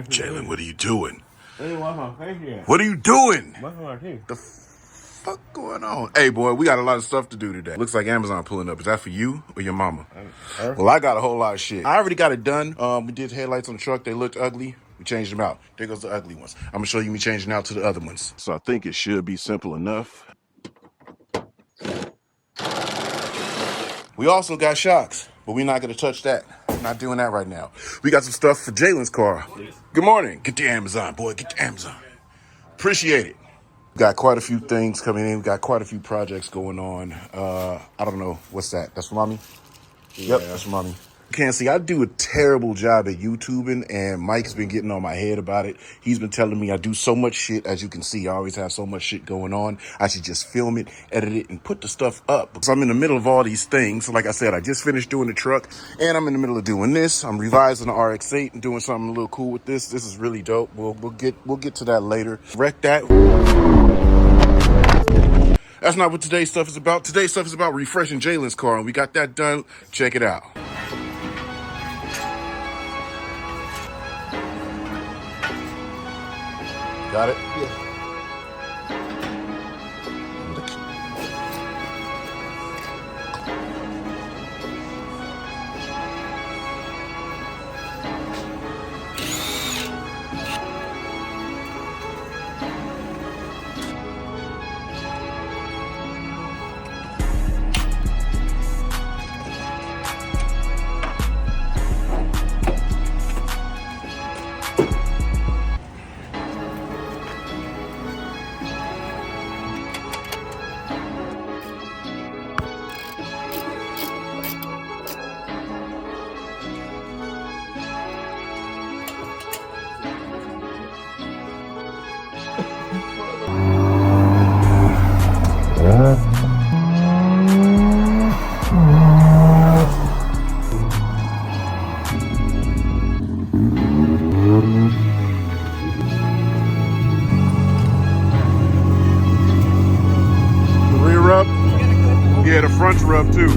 Jalen, what are you doing? I didn't wash my face yet. What are you doing? Washing my teeth. The fuck going on? Hey, boy, we got a lot of stuff to do today. Looks like Amazon pulling up. Is that for you or your mama? Well, I got a whole lot of shit. I already got it done. We did headlights on the truck. They looked ugly. We changed them out. There goes the ugly ones. I'm gonna show you me changing out to the other ones. So I think it should be simple enough. We also got shocks, but we're not gonna touch that. We're not doing that right now. We got some stuff for Jalen's car. Good morning. Get the Amazon, boy. Get the Amazon. Appreciate it. Got quite a few things coming in. We got quite a few projects going on. I don't know. What's that? That's for mommy? Yeah. Yep, that's for mommy. You can't see, I do a terrible job at YouTubing, and Mike's been getting on my head about it. He's been telling me I do so much shit. As you can see, I always have so much shit going on. I should just film it, edit it, and put the stuff up. Because I'm in the middle of all these things. So like I said, I just finished doing the truck, and I'm in the middle of doing this. I'm revising the RX-8 and doing something a little cool with this. This is really dope. We'll get to that later. Wreck that. That's not what today's stuff is about. Today's stuff is about refreshing Jalen's car, and we got that done. Check it out. Got it? Yeah. The rear rub? Yeah, the front rub too.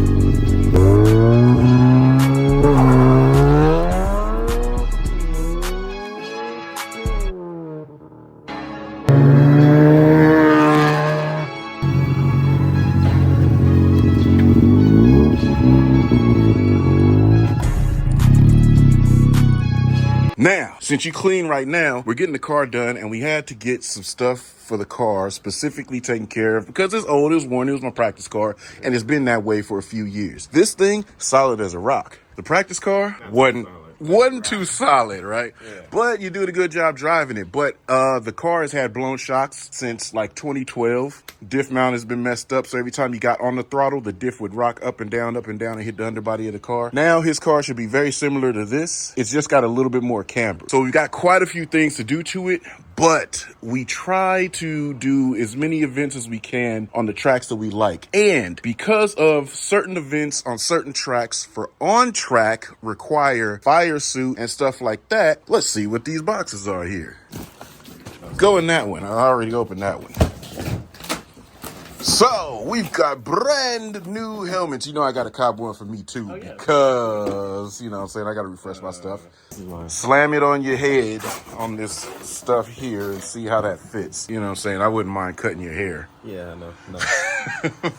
Now, since you clean right now, we're getting the car done, and we had to get some stuff for the car specifically taken care of because it's old, it was worn, it was my practice car, and it's been that way for a few years. This thing, solid as a rock. The practice car wasn't too solid, right? Yeah. But you did a good job driving it. But the car has had blown shocks since like 2012. Diff mount has been messed up, so every time you got on the throttle, the diff would rock up and down, and hit the underbody of the car. Now his car should be very similar to this. It's just got a little bit more camber. So we've got quite a few things to do to it, but we try to do as many events as we can on the tracks that we like. And because of certain events on certain tracks for on track require fire suit and stuff like that, let's see what these boxes are here. Go in that one. I already opened that one. So we've got brand new helmets. You know I got a cop one for me too, because, you know what I'm saying, I got to refresh my stuff. Slam it on your head on this stuff here and see how that fits. You know what I'm saying? I wouldn't mind cutting your hair. Yeah, no.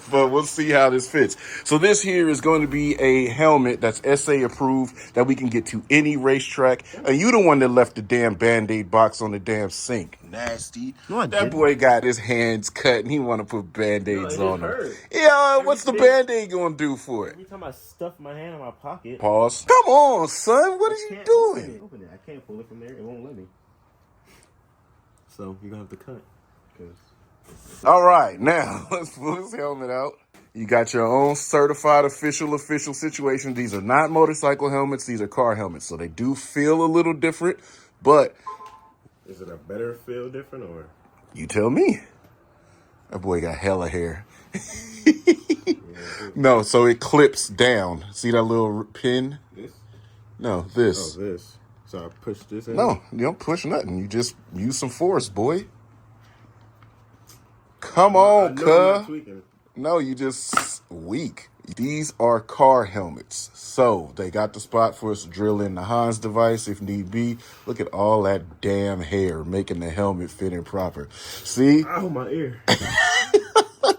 But we'll see how this fits. So this here is going to be a helmet that's SA approved that we can get to any racetrack. And you the one that left the damn Band-Aid box on the damn sink. Nasty. No, that boy got his hands cut and he want to put Band-Aids on him. Hurt. Yeah, what's the Band-Aid going to do for it? Every time I stuff my hand in my pocket. Pause. Come on, son. What are you doing? Open it. I can't pull it from there. It won't let me. So you're going to have to cut. All right, now let's pull this helmet out. You got your own certified official situation. These are not motorcycle helmets. These are car helmets. So they do feel a little different, but... Is it a better feel different or? You tell me. That boy got hella hair. No, so it clips down. See that little pin? This? No, this. Oh, this. So I push this in? No, you don't push nothing. You just use some force, boy. Come on, cuz. No, you just weak. These are car helmets. So they got the spot for us to drill in the Hans device if need be. Look at all that damn hair making the helmet fit in proper. See? Oh, my ear.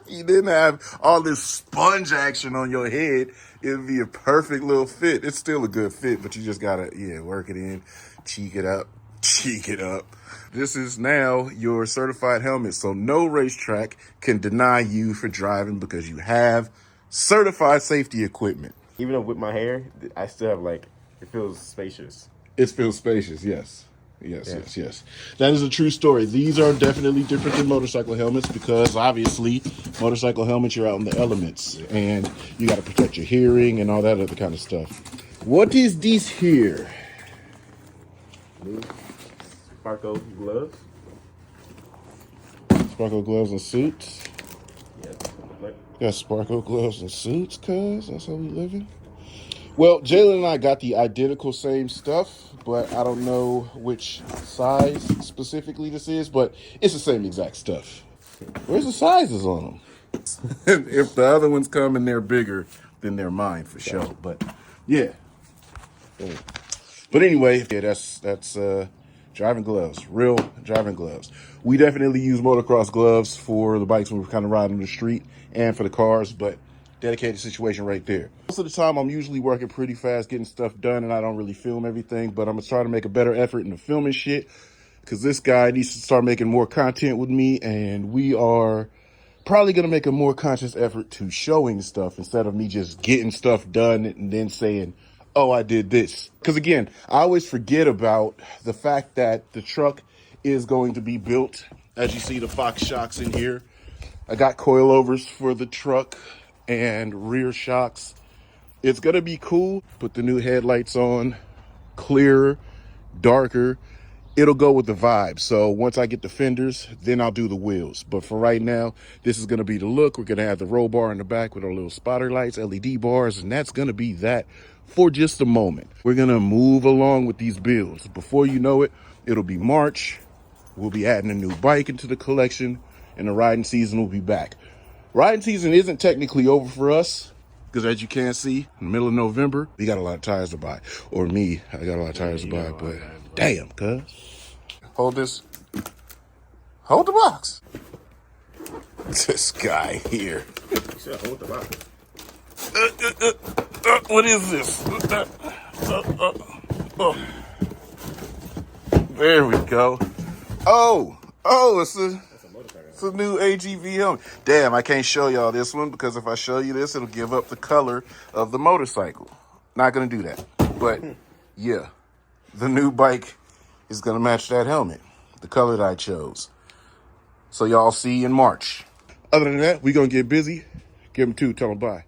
You didn't have all this sponge action on your head. It'd be a perfect little fit. It's still a good fit, but you just gotta, work it in, cheek it up. This is now your certified helmet. So no racetrack can deny you for driving because you have certified safety equipment. Even though with my hair, I still have it feels spacious. It feels spacious, yes. Yes. That is a true story. These are definitely different than motorcycle helmets because obviously motorcycle helmets, you're out in the elements and you got to protect your hearing and all that other kind of stuff. What is this here? New Sparko gloves. Sparkle gloves and suits. Yeah, Got sparkle gloves and suits, cuz that's how we living. Well, Jalen and I got the identical same stuff, but I don't know which size specifically this is, but it's the same exact stuff. Where's the sizes on them? If the other ones come and they're bigger, then they're mine for sure. But yeah. But anyway, yeah, that's driving gloves, real driving gloves. We definitely use motocross gloves for the bikes when we're kind of riding the street and for the cars, but dedicated situation right there. Most of the time, I'm usually working pretty fast, getting stuff done, and I don't really film everything, but I'm going to try to make a better effort in the filming shit because this guy needs to start making more content with me, and we are probably going to make a more conscious effort to showing stuff instead of me just getting stuff done and then saying, oh, I did this. Because again, I always forget about the fact that the truck is going to be built. As you see, the Fox shocks in here. I got coilovers for the truck and rear shocks. It's going to be cool. Put the new headlights on, clearer, darker. It'll go with the vibe. So once I get the fenders, then I'll do the wheels. But for right now, this is going to be the look. We're going to have the roll bar in the back with our little spotter lights, LED bars, and that's going to be that for just a moment. We're going to move along with these builds. Before you know it, it'll be March. We'll be adding a new bike into the collection, and the riding season will be back. Riding season isn't technically over for us because as you can see, in the middle of November, we got a lot of tires to buy. Or me, I got a lot of tires to buy, but damn, cuz. Hold this. Hold the box. This guy here. You said hold the box. What is this? There we go. It's a new AGV helmet. Damn, I can't show y'all this one because if I show you this, it'll give up the color of the motorcycle. Not gonna do that. But yeah, the new bike is gonna match that helmet, the color that I chose. So y'all see in March. Other than that, we gonna get busy. Give them two, tell them bye.